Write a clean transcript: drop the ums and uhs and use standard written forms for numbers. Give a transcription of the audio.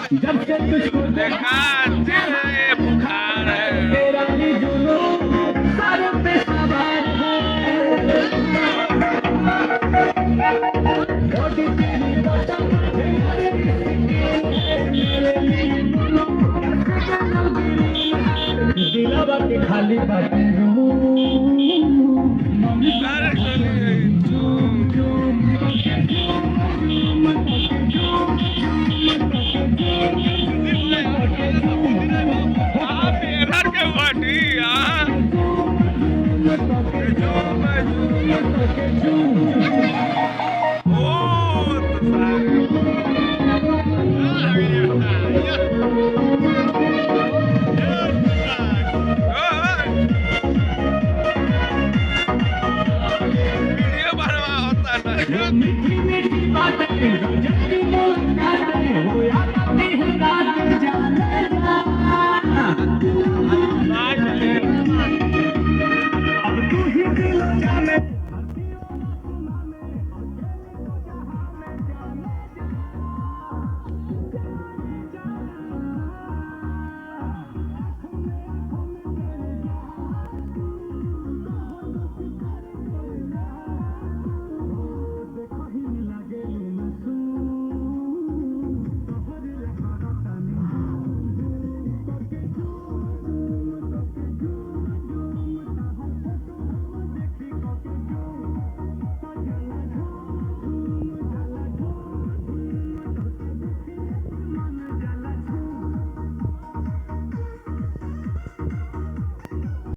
जब से तुझको देखा तेरे बुखार है तेरा ही जुनून सर पे सवार है मोटी तेरी बॉटम मेरे लिए दिलावा के खाली बातें अरे आप इधर के बढ़िया ओ तो सारे वीडियो बनवा होता है मीठी मीठी बातें